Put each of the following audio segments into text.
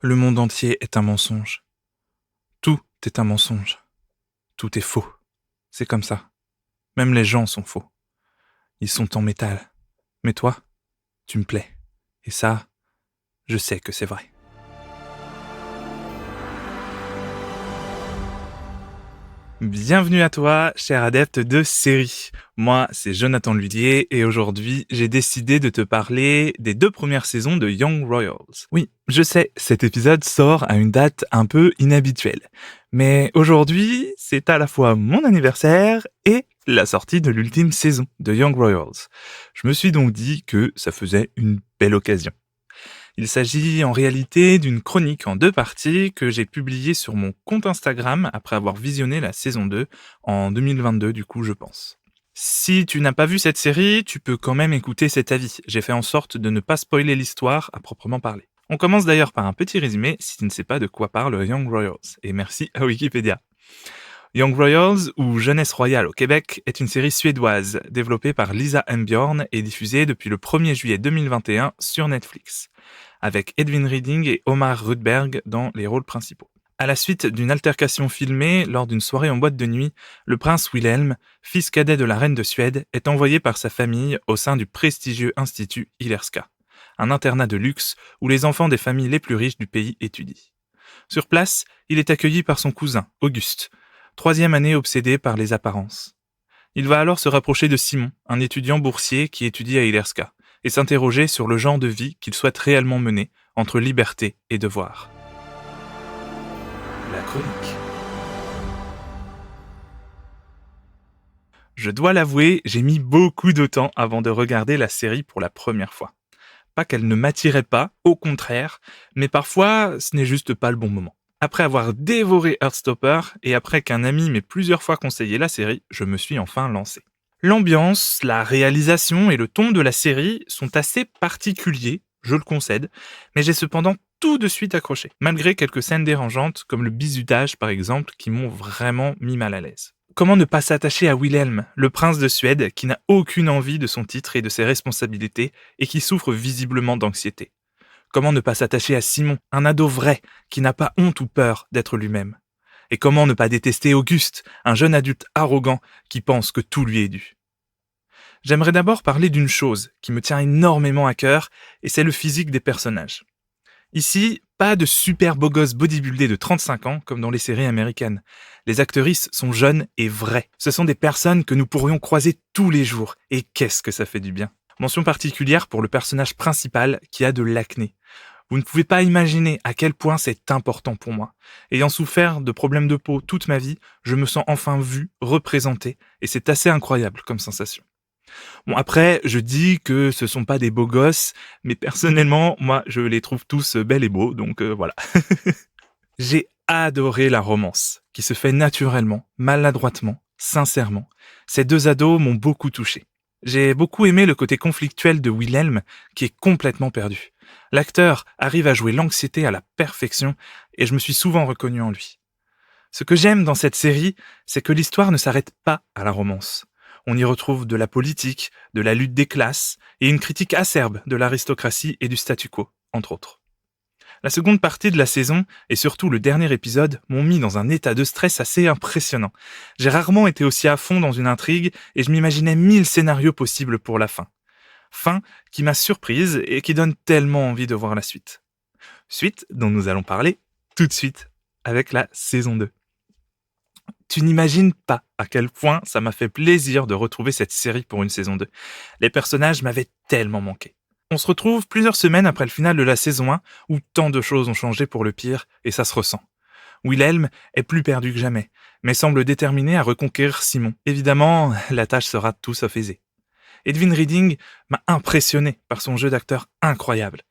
Le monde entier est un mensonge. Tout est un mensonge. Tout est faux. C'est comme ça. Même les gens sont faux. Ils sont en métal. Mais toi, tu me plais. Et ça, je sais que c'est vrai. Bienvenue à toi, cher adepte de série. Moi, c'est Jonathan Lhuillier et aujourd'hui, j'ai décidé de te parler des 2 premières saisons de Young Royals. Oui, je sais, cet épisode sort à une date un peu inhabituelle. Mais aujourd'hui, c'est à la fois mon anniversaire et la sortie de l'ultime saison de Young Royals. Je me suis donc dit que ça faisait une belle occasion. Il s'agit en réalité d'une chronique en 2 parties que j'ai publiée sur mon compte Instagram après avoir visionné la saison 2 en 2022 du coup je pense. Si tu n'as pas vu cette série, tu peux quand même écouter cet avis. J'ai fait en sorte de ne pas spoiler l'histoire à proprement parler. On commence d'ailleurs par un petit résumé si tu ne sais pas de quoi parle Young Royals. Et merci à Wikipédia. Young Royals, ou Jeunesse Royale au Québec, est une série suédoise développée par Lisa M. Bjorn et diffusée depuis le 1er juillet 2021 sur Netflix, avec Edwin Reading et Omar Rudberg dans les rôles principaux. À la suite d'une altercation filmée lors d'une soirée en boîte de nuit, le prince Wilhelm, fils cadet de la reine de Suède, est envoyé par sa famille au sein du prestigieux institut Ilerska, un internat de luxe où les enfants des familles les plus riches du pays étudient. Sur place, il est accueilli par son cousin, Auguste, 3e année obsédé par les apparences. Il va alors se rapprocher de Simon, un étudiant boursier qui étudie à Ilerska, et s'interroger sur le genre de vie qu'il souhaite réellement mener entre liberté et devoir. La chronique. Je dois l'avouer, j'ai mis beaucoup de temps avant de regarder la série pour la première fois. Pas qu'elle ne m'attirait pas, au contraire, mais parfois ce n'est juste pas le bon moment. Après avoir dévoré Heartstopper et après qu'un ami m'ait plusieurs fois conseillé la série, je me suis enfin lancé. L'ambiance, la réalisation et le ton de la série sont assez particuliers, je le concède, mais j'ai cependant tout de suite accroché, malgré quelques scènes dérangeantes comme le bizutage par exemple qui m'ont vraiment mis mal à l'aise. Comment ne pas s'attacher à Wilhelm, le prince de Suède qui n'a aucune envie de son titre et de ses responsabilités et qui souffre visiblement d'anxiété? Comment ne pas s'attacher à Simon, un ado vrai, qui n'a pas honte ou peur d'être lui-même? Et comment ne pas détester Auguste, un jeune adulte arrogant qui pense que tout lui est dû? J'aimerais d'abord parler d'une chose qui me tient énormément à cœur, et c'est le physique des personnages. Ici, pas de super beau gosse bodybuildé de 35 ans comme dans les séries américaines. Les actrices sont jeunes et vraies. Ce sont des personnes que nous pourrions croiser tous les jours, et qu'est-ce que ça fait du bien. Mention particulière pour le personnage principal qui a de l'acné. Vous ne pouvez pas imaginer à quel point c'est important pour moi. Ayant souffert de problèmes de peau toute ma vie, je me sens enfin vu, représenté, et c'est assez incroyable comme sensation. Bon, après, je dis que ce sont pas des beaux gosses, mais personnellement, moi, je les trouve tous belles et beaux, donc voilà. J'ai adoré la romance, qui se fait naturellement, maladroitement, sincèrement. Ces 2 ados m'ont beaucoup touché. J'ai beaucoup aimé le côté conflictuel de Wilhelm, qui est complètement perdu. L'acteur arrive à jouer l'anxiété à la perfection, et je me suis souvent reconnu en lui. Ce que j'aime dans cette série, c'est que l'histoire ne s'arrête pas à la romance. On y retrouve de la politique, de la lutte des classes, et une critique acerbe de l'aristocratie et du statu quo, entre autres. La seconde partie de la saison, et surtout le dernier épisode, m'ont mis dans un état de stress assez impressionnant. J'ai rarement été aussi à fond dans une intrigue, et je m'imaginais 1000 scénarios possibles pour la fin. Fin qui m'a surprise et qui donne tellement envie de voir la suite. Suite dont nous allons parler tout de suite, avec la saison 2. Tu n'imagines pas à quel point ça m'a fait plaisir de retrouver cette série pour une saison 2. Les personnages m'avaient tellement manqué. On se retrouve plusieurs semaines après le final de la saison 1 où tant de choses ont changé pour le pire et ça se ressent. Wilhelm est plus perdu que jamais, mais semble déterminé à reconquérir Simon. Évidemment, la tâche sera tout sauf aisée. Edwin Reading m'a impressionné par son jeu d'acteur incroyable.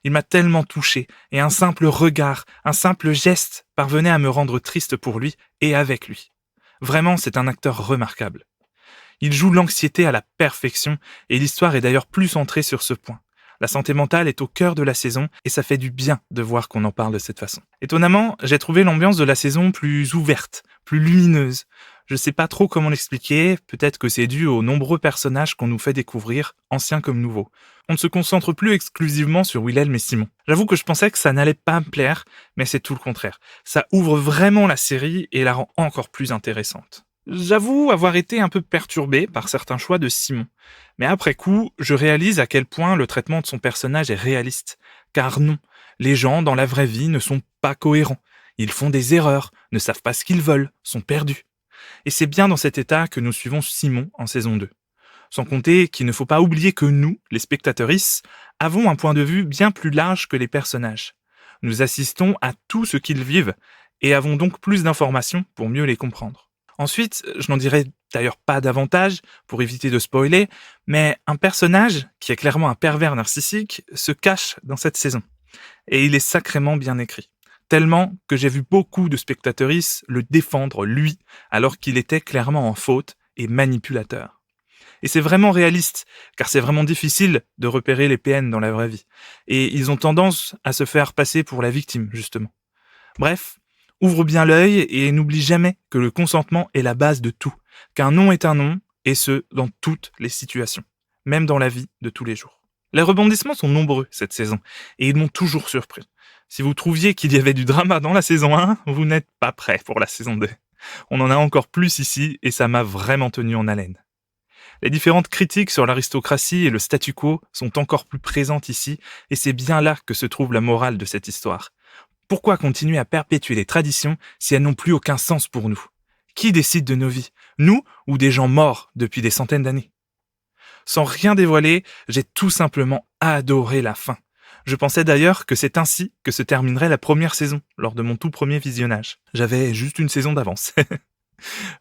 Il m'a tellement touché et un simple regard, un simple geste parvenait à me rendre triste pour lui et avec lui. Vraiment, c'est un acteur remarquable. Il joue l'anxiété à la perfection et l'histoire est d'ailleurs plus centrée sur ce point. La santé mentale est au cœur de la saison et ça fait du bien de voir qu'on en parle de cette façon. Étonnamment, j'ai trouvé l'ambiance de la saison plus ouverte, plus lumineuse. Je sais pas trop comment l'expliquer, peut-être que c'est dû aux nombreux personnages qu'on nous fait découvrir, anciens comme nouveaux. On ne se concentre plus exclusivement sur Wilhelm et Simon. J'avoue que je pensais que ça n'allait pas me plaire, mais c'est tout le contraire. Ça ouvre vraiment la série et la rend encore plus intéressante. J'avoue avoir été un peu perturbé par certains choix de Simon. Mais après coup, je réalise à quel point le traitement de son personnage est réaliste. Car non, les gens dans la vraie vie ne sont pas cohérents. Ils font des erreurs, ne savent pas ce qu'ils veulent, sont perdus. Et c'est bien dans cet état que nous suivons Simon en saison 2. Sans compter qu'il ne faut pas oublier que nous, les spectatrices, avons un point de vue bien plus large que les personnages. Nous assistons à tout ce qu'ils vivent et avons donc plus d'informations pour mieux les comprendre. Ensuite, je n'en dirai d'ailleurs pas davantage pour éviter de spoiler, mais un personnage, qui est clairement un pervers narcissique, se cache dans cette saison. Et il est sacrément bien écrit. Tellement que j'ai vu beaucoup de spectatrices le défendre, lui, alors qu'il était clairement en faute et manipulateur. Et c'est vraiment réaliste, car c'est vraiment difficile de repérer les PN dans la vraie vie. Et ils ont tendance à se faire passer pour la victime, justement. Bref, ouvre bien l'œil et n'oublie jamais que le consentement est la base de tout, qu'un non est un non, et ce, dans toutes les situations, même dans la vie de tous les jours. Les rebondissements sont nombreux cette saison, et ils m'ont toujours surpris. Si vous trouviez qu'il y avait du drama dans la saison 1, vous n'êtes pas prêt pour la saison 2. On en a encore plus ici, et ça m'a vraiment tenu en haleine. Les différentes critiques sur l'aristocratie et le statu quo sont encore plus présentes ici, et c'est bien là que se trouve la morale de cette histoire. Pourquoi continuer à perpétuer les traditions si elles n'ont plus aucun sens pour nous? Qui décide de nos vies? Nous ou des gens morts depuis des centaines d'années? Sans rien dévoiler, j'ai tout simplement adoré la fin. Je pensais d'ailleurs que c'est ainsi que se terminerait la première saison, lors de mon tout premier visionnage. J'avais juste une saison d'avance.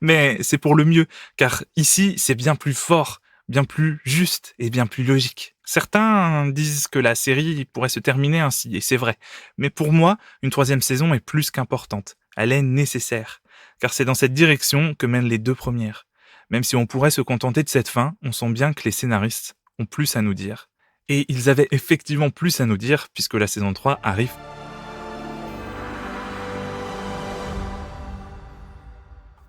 Mais c'est pour le mieux, car ici c'est bien plus fort, bien plus juste et bien plus logique. Certains disent que la série pourrait se terminer ainsi, et c'est vrai. Mais pour moi, une troisième saison est plus qu'importante. Elle est nécessaire, car c'est dans cette direction que mènent les deux premières. Même si on pourrait se contenter de cette fin, on sent bien que les scénaristes ont plus à nous dire. Et ils avaient effectivement plus à nous dire, puisque la saison 3 arrive.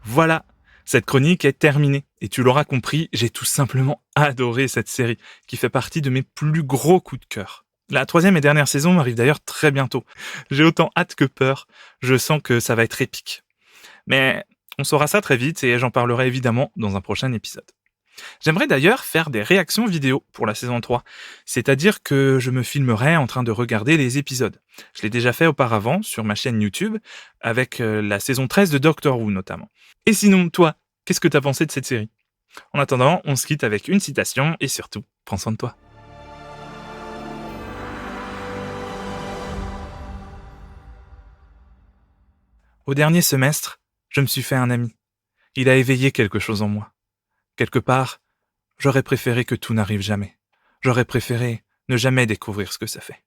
Voilà, cette chronique est terminée. Et tu l'auras compris, j'ai tout simplement adoré cette série, qui fait partie de mes plus gros coups de cœur. La troisième et dernière saison arrive d'ailleurs très bientôt. J'ai autant hâte que peur, je sens que ça va être épique. Mais on saura ça très vite et j'en parlerai évidemment dans un prochain épisode. J'aimerais d'ailleurs faire des réactions vidéo pour la saison 3, c'est-à-dire que je me filmerai en train de regarder les épisodes. Je l'ai déjà fait auparavant sur ma chaîne YouTube, avec la saison 13 de Doctor Who notamment. Et sinon, toi, qu'est-ce que t'as pensé de cette série? En attendant, on se quitte avec une citation et surtout, prends soin de toi. Au dernier semestre, je me suis fait un ami. Il a éveillé quelque chose en moi. Quelque part, j'aurais préféré que tout n'arrive jamais. J'aurais préféré ne jamais découvrir ce que ça fait.